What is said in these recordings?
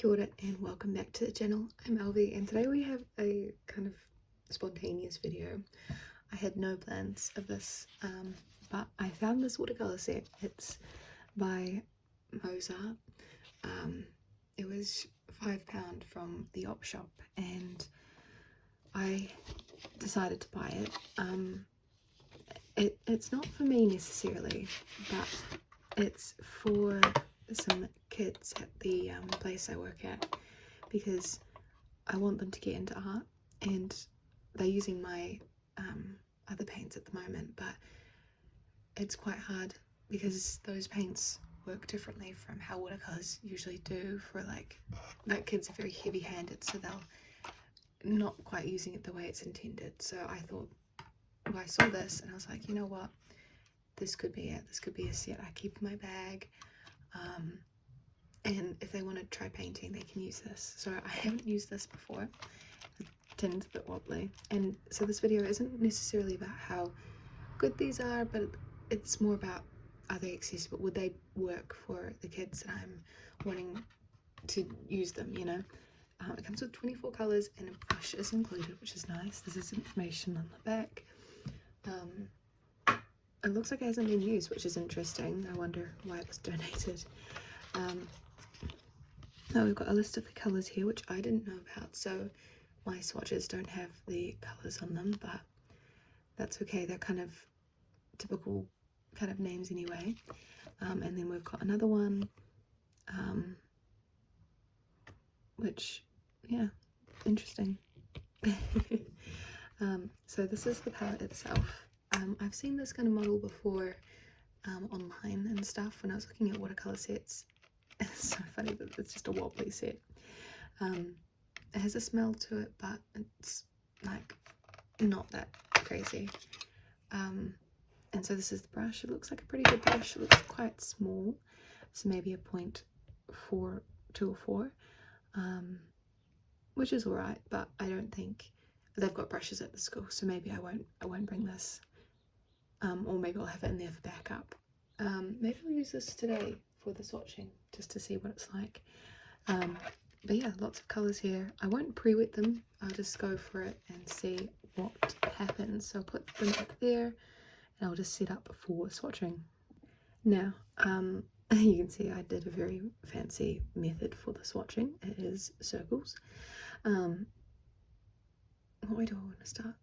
Kia ora and welcome back to the channel. I'm Elvie and today we have a kind of spontaneous video. I had no plans of this, but I found this watercolour set. It's by MOZART. It was £5 from the op shop and I decided to buy it. It's not for me necessarily, but it's for some kids at the place I work at because I want them to get into art, and they're using my other paints at the moment, but it's quite hard because those paints work differently from how watercolours usually do. For like kids are very heavy handed, so they'll not quite using it the way it's intended. So I thought, well, I saw this and I was like, you know what, this could be it. This could be a set I keep in my bag. And if they want to try painting, they can use this. So I haven't used this before. The tin's a bit wobbly. And so this video isn't necessarily about how good these are, but it's more about, are they accessible? Would they work for the kids that I'm wanting to use them, you know? It comes with 24 colours and a brush is included, which is nice. This is information on the back. It looks like it hasn't been used, which is interesting. I wonder why it was donated. Now we've got a list of the colours here, which I didn't know about, so my swatches don't have the colours on them, but that's okay. They're kind of typical kind of names anyway. And then we've got another one, which, yeah, interesting. So this is the palette itself. I've seen this kind of model before online and stuff when I was looking at watercolour sets. It's so funny that it's just a wobbly set. It has a smell to it, but it's like not that crazy. And so this is the brush. It looks like a pretty good brush. It looks quite small, so maybe a 0.424, which is alright, but I don't think they've got brushes at the school, so maybe I won't bring this, or maybe I'll have it in there for backup. Maybe I'll use this today for the swatching just to see what it's like. But yeah, lots of colours here. I won't pre-wet them, I'll just go for it and see what happens. So I'll put them up there and I'll just set up for swatching. Now, you can see I did a very fancy method for the swatching. It is circles. What way do I want to start?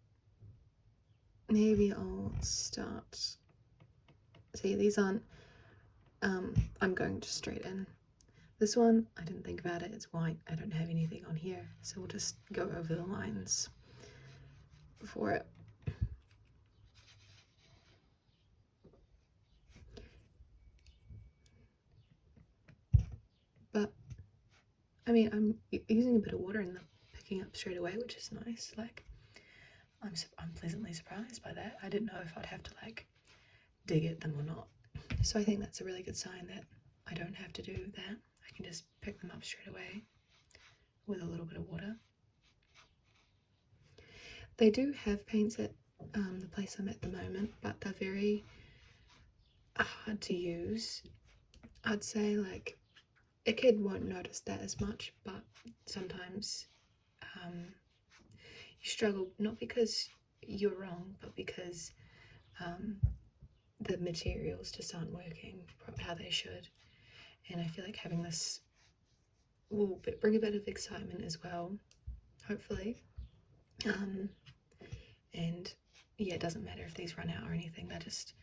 Maybe I'll start, see, these aren't, I'm going just straight in. This one, I didn't think about it, it's white, I don't have anything on here, so we'll just go over the lines for it. But, I mean, I'm using a bit of water and they're picking up straight away, which is nice. Like, I'm pleasantly surprised by that. I didn't know if I'd have to, like, dig at them or not. So I think that's a really good sign that I don't have to do that. I can just pick them up straight away with a little bit of water. They do have paints at the place I'm at the moment, but they're very hard to use. I'd say like a kid won't notice that as much, but sometimes you struggle, not because you're wrong, but because the materials just aren't working how they should. And I feel like having this will bring a bit of excitement as well, hopefully. And yeah, it doesn't matter if these run out or anything, they're just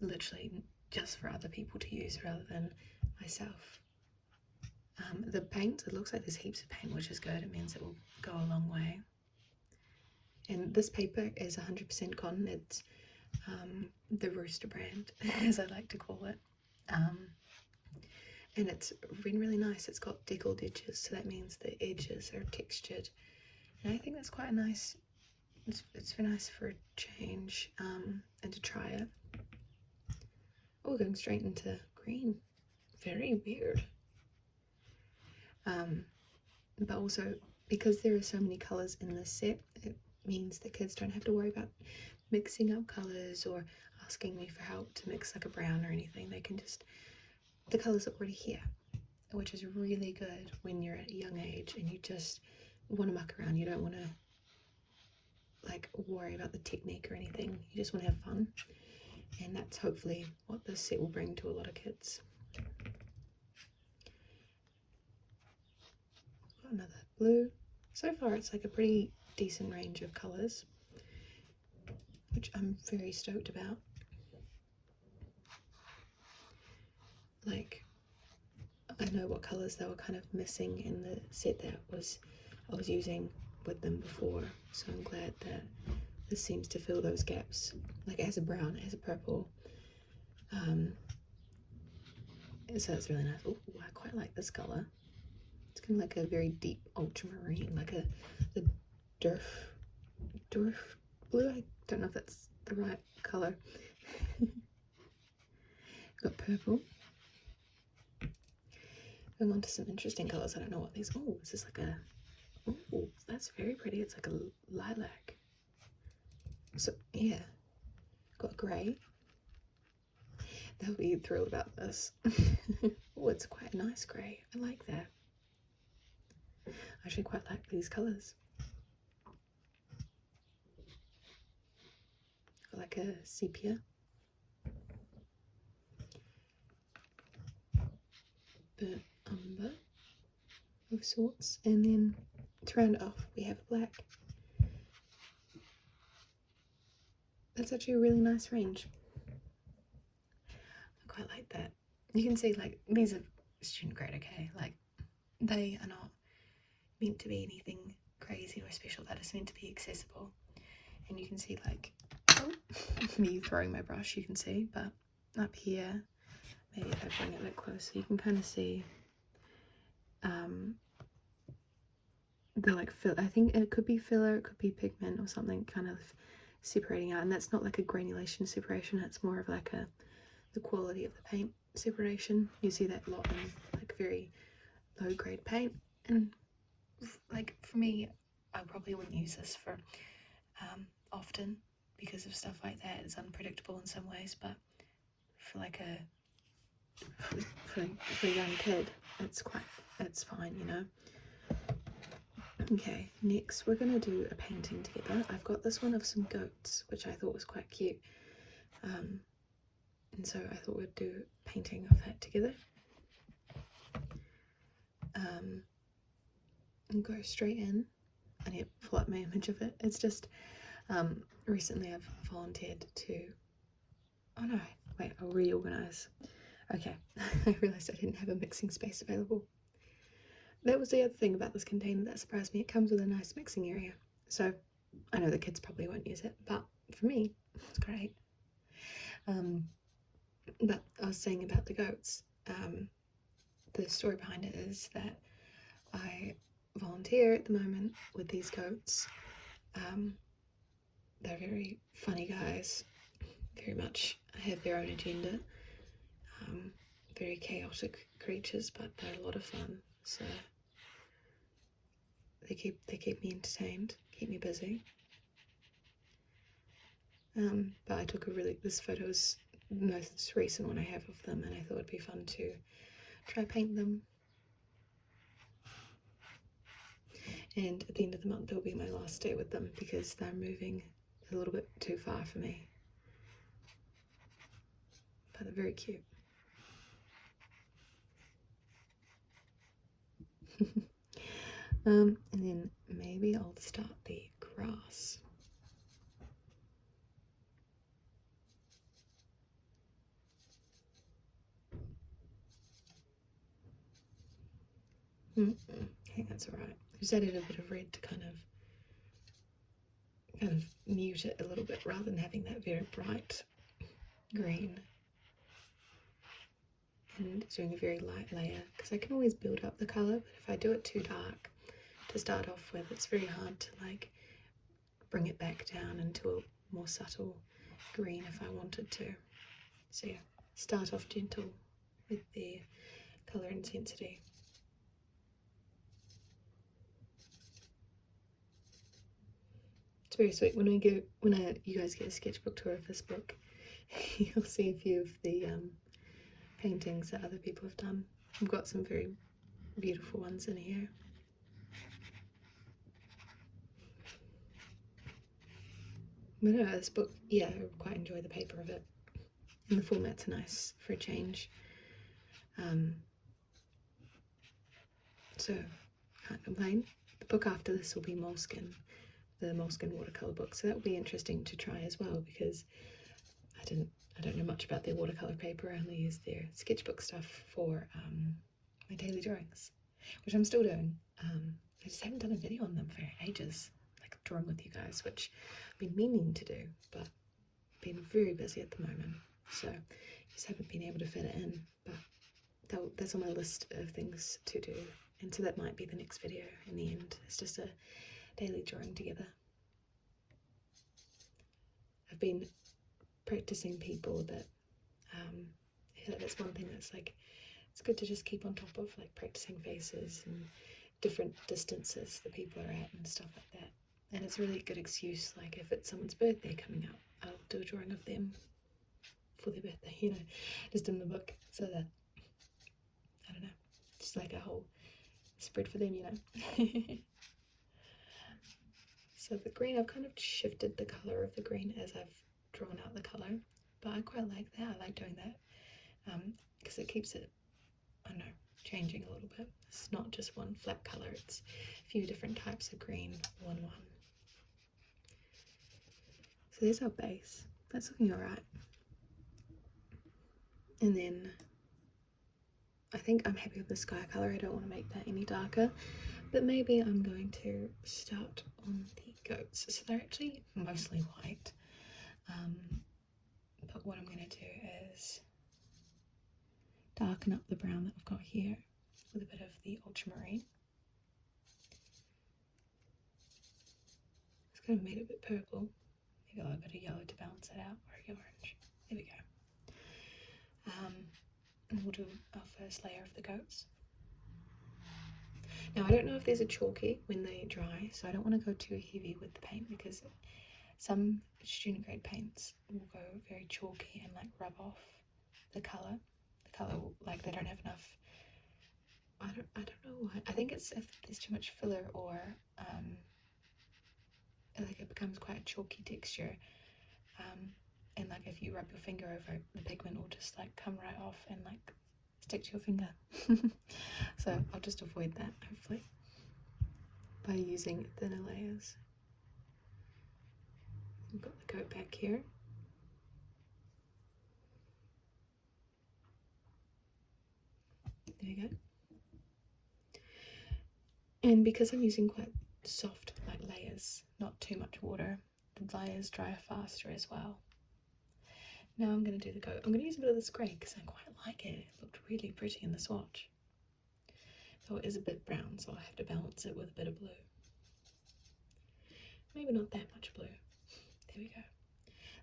literally just for other people to use rather than myself. The paint, it looks like there's heaps of paint, which is good. It means it will go a long way. And this paper is 100% cotton. It's the Rooster brand, as I like to call it. And it's been really nice. It's got deckled edges, so that means the edges are textured. And I think that's quite a nice, it's very nice for a change, and to try it. Oh, going straight into green. Very weird. But also, because there are so many colours in this set, it means that kids don't have to worry about mixing up colours or asking me for help to mix like a brown or anything. They can just, the colours are already here, which is really good when you're at a young age and you just want to muck around. You don't want to like worry about the technique or anything. You just want to have fun, and that's hopefully what this set will bring to a lot of kids. Got another blue. So far it's like a pretty decent range of colours, which I'm very stoked about. Like, I know what colours they were kind of missing in the set that I was using with them before, so I'm glad that this seems to fill those gaps. Like, it has a brown, it has a purple, so it's really nice. Oh, I quite like this colour. It's kind of like a very deep ultramarine, like the dwarf blue. I don't know if that's the right colour. Got purple. Going on to some interesting colours. I don't know what these. Oh, is this like a? Oh, that's very pretty. It's like a lilac. So yeah, got grey. They'll be thrilled about this. Oh, it's quite a nice grey. I like that. I actually quite like these colours. Got like a sepia. Burnt umber of sorts, and then to round it off we have a black. That's actually a really nice range. I quite like that. You can see like these are student grade, okay? Like they are not meant to be anything crazy or special. That is meant to be accessible. And you can see like, oh, me throwing my brush, you can see, but up here, maybe if I bring it a bit closer, you can kind of see the like fill. I think it could be filler, it could be pigment or something kind of separating out, and that's not like a granulation separation, it's more of like the quality of the paint separation. You see that a lot in like very low grade paint, and like for me, I probably wouldn't use this for often because of stuff like that. It's unpredictable in some ways, but for like for a young kid, it's fine, you know. Okay, next we're gonna do a painting together. I've got this one of some goats, which I thought was quite cute, and so I thought we'd do a painting of that together. And go straight in. I need to pull up my image of it. It's just recently I've volunteered to, oh no, wait, I'll reorganize. Okay, I realized I didn't have a mixing space available. That was the other thing about this container that surprised me. It comes with a nice mixing area. So I know the kids probably won't use it, but for me, it's great. But I was saying about the goats, the story behind it is that I volunteer at the moment with these goats. They're very funny guys, very much have their own agenda, very chaotic creatures, but they're a lot of fun. So they keep me entertained, keep me busy. But I took this photo is the most recent one I have of them, and I thought it'd be fun to try paint them. And at the end of the month will be my last day with them because they're moving a little bit too far for me. But they're very cute. And then maybe I'll start the grass. I think that's alright. I just added a bit of red to kind of mute it a little bit rather than having that very bright green. And doing a very light layer because I can always build up the colour, but if I do it too dark to start off with, it's very hard to like bring it back down into a more subtle green if I wanted to. So yeah, start off gentle with the colour intensity. It's very sweet. When you guys get a sketchbook tour of this book, you'll see a few of the paintings that other people have done. I've got some very beautiful ones in here. But no, this book, yeah, I quite enjoy the paper of it. And the format's nice for a change. So, can't complain. The book after this will be Moleskine, the Moleskine watercolour book. So that will be interesting to try as well, because I don't know much about their watercolour paper. I only use their sketchbook stuff for my daily drawings, which I'm still doing. I just haven't done a video on them for ages, like drawing with you guys, which I've been meaning to do, but been very busy at the moment, so just haven't been able to fit it in. But that's on my list of things to do, and so that might be the next video in the end. It's just a daily drawing together. I've been practicing people that I feel like that's one thing that's like, it's good to just keep on top of, like practicing faces and different distances that people are at and stuff like that. And it's a really good excuse, like if it's someone's birthday coming up, I'll do a drawing of them for their birthday, you know, just in the book, so that, I don't know, just like a whole spread for them, you know. So the green, I've kind of shifted the colour of the green as I've drawn out the colour, but I quite like that. I like doing that because it keeps it, I don't know, changing a little bit. It's not just one flat colour, it's a few different types of green, one. So there's our base. That's looking alright. And then I think I'm happy with the sky colour. I don't want to make that any darker, but maybe I'm going to start on the goats. So they're actually mostly white, but what I'm going to do is darken up the brown that I've got here with a bit of the ultramarine. It's kind of made it a bit purple. Maybe I'll have a bit of yellow to balance it out, or orange. There we go. And we'll do our first layer of the goats. Now I don't know if there's a chalky when they dry, so I don't want to go too heavy with the paint, because some student grade paints will go very chalky and like rub off the colour. The colour will, like, they don't have enough, I don't know why. I think it's if there's too much filler, or like it becomes quite a chalky texture, and like if you rub your finger over it, the pigment will just like come right off and like stick to your finger. So I'll just avoid that, hopefully, by using thinner layers. We've got the goat back here. There you go. And because I'm using quite soft like layers, not too much water, the layers dry faster as well. Now I'm going to do the goat. I'm going to use a bit of this grey because I quite like it. It looked really pretty in the swatch. Though it is a bit brown, so I have to balance it with a bit of blue. Maybe not that much blue. There we go.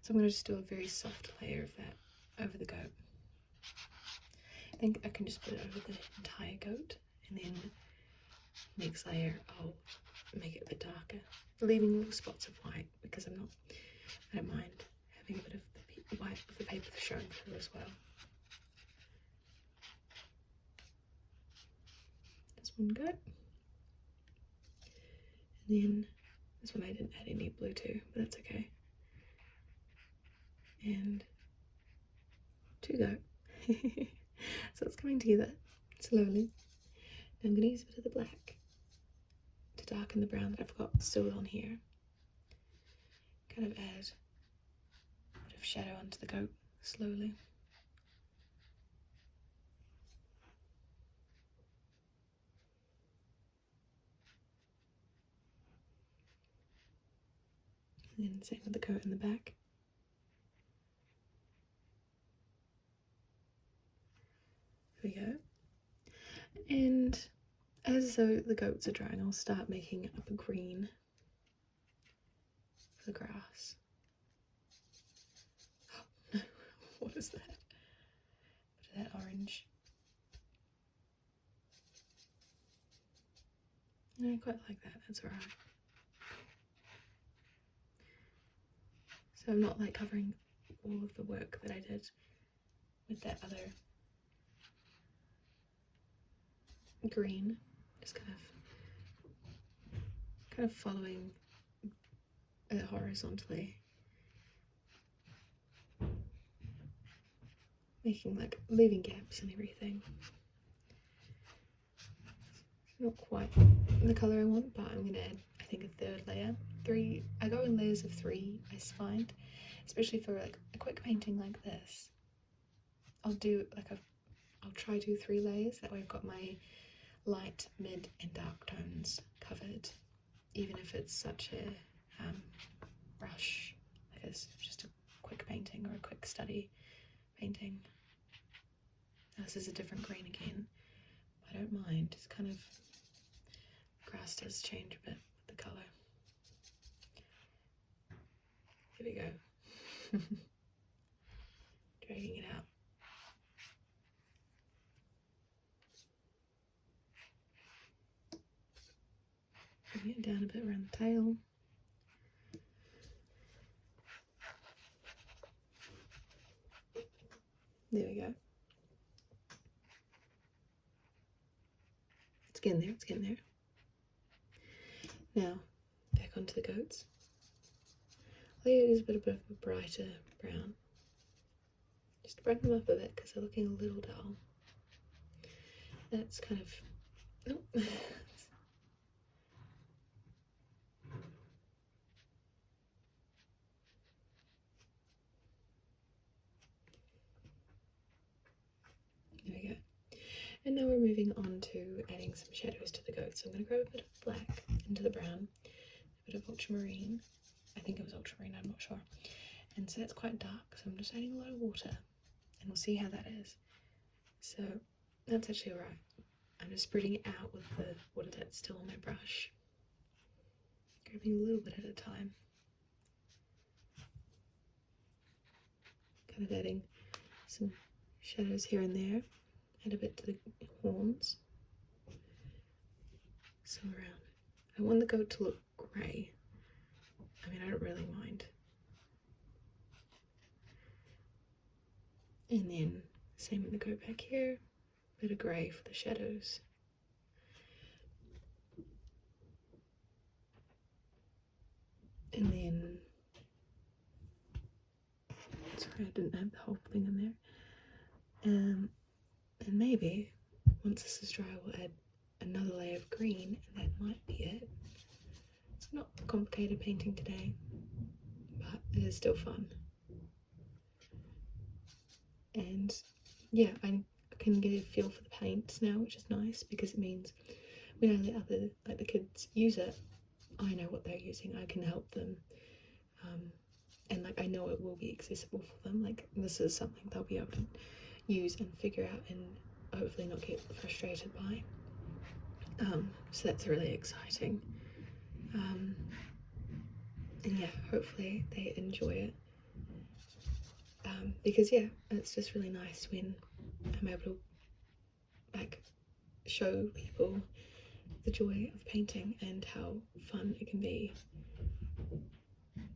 So I'm going to just do a very soft layer of that over the goat. I think I can just put it over the entire goat, and then next layer I'll make it a bit darker, leaving little spots of white, because I don't mind having a bit of the white of the paper showing through as well. This one go. And then this one I didn't add any blue to, but that's okay. And two go. So it's coming together slowly. Now I'm going to use a bit of the black to darken the brown that I've got still on here. Kind of add a bit of shadow onto the goat slowly. And then same with the goat in the back. There we go. And as though the goats are drying, I'll start making up a green for the grass. Oh no, what is that? Bit of that orange. And I quite like that, that's alright. So I'm not like covering all of the work that I did with that other green, just kind of following it horizontally, making like leaving gaps and everything. It's not quite the colour I want, but I'm gonna add, I think, a third layer. I go in layers of 3, I find, especially for like a quick painting like this. I'll try to do 3 layers, that way I've got my light, mid and dark tones covered, even if it's such a rush, like it's just a quick painting or a quick study painting. Now this is a different green again. I don't mind, it's kind of, grass does change a bit with the colour. Here we go. Dragging it out. Bring it down a bit around the tail. There we go. It's getting there, it's getting there. Now, back onto the goats. I'll use a bit of a brighter brown. Just to brighten them up a bit because they're looking a little dull. That's kind of, oh. There we go. And now we're moving on to adding some shadows to the goats. So I'm going to grab a bit of black into the brown, a bit of ultramarine. I think it was ultramarine, I'm not sure. And so it's quite dark, so I'm just adding a lot of water, and we'll see how that is. So that's actually alright. I'm just spreading it out with the water that's still on my brush, grabbing a little bit at a time. Kind of adding some shadows here and there. Add a bit to the horns. Some around. I want the goat to look grey. I mean, I don't really mind. And then same with the goat back here. A bit of grey for the shadows. And then, sorry, I didn't have the whole thing in there. And maybe once this is dry, we'll add another layer of green, and that might be it. It's not a complicated painting today, but it is still fun. And yeah, I can get a feel for the paints now, which is nice because it means when I let the kids use it, I know what they're using. I can help them, and like I know it will be accessible for them. Like this is something they'll be able to use and figure out and hopefully not get frustrated by. So that's really exciting. And yeah, hopefully they enjoy it. Because yeah, it's just really nice when I'm able to like show people the joy of painting and how fun it can be.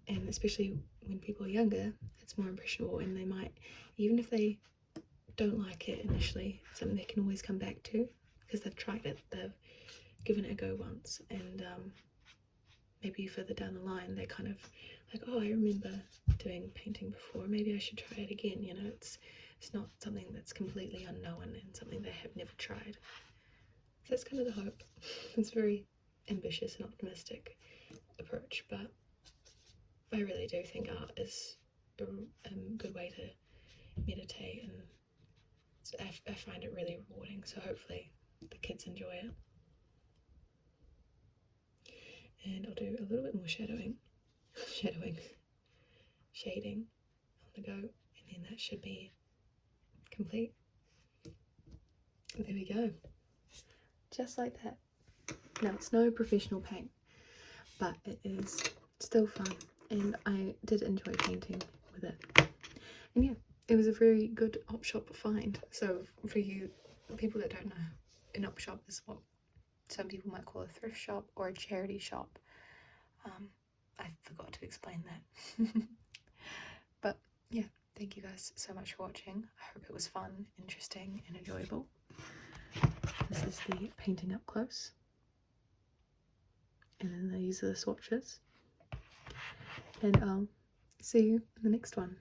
And especially when people are younger, it's more impressionable, and they might, even if they don't like it initially, it's something they can always come back to because they've tried it, they've given it a go once, and maybe further down the line they're kind of like, oh, I remember doing painting before, maybe I should try it again. You know, it's not something that's completely unknown and something they have never tried. So that's kind of the hope. It's a very ambitious and optimistic approach, but I really do think art is a good way to meditate, and I find it really rewarding, so hopefully the kids enjoy it. And I'll do a little bit more shading on the goat, and then that should be complete. There we go, just like that. Now it's no professional paint, but it is still fun, and I did enjoy painting with it. And yeah, it was a very good op shop find. So for you people that don't know, an op shop is what some people might call a thrift shop or a charity shop. I forgot to explain that. But yeah, thank you guys so much for watching. I hope it was fun, interesting and enjoyable. this is the painting up close, and then these are the swatches, and I'll see you in the next one.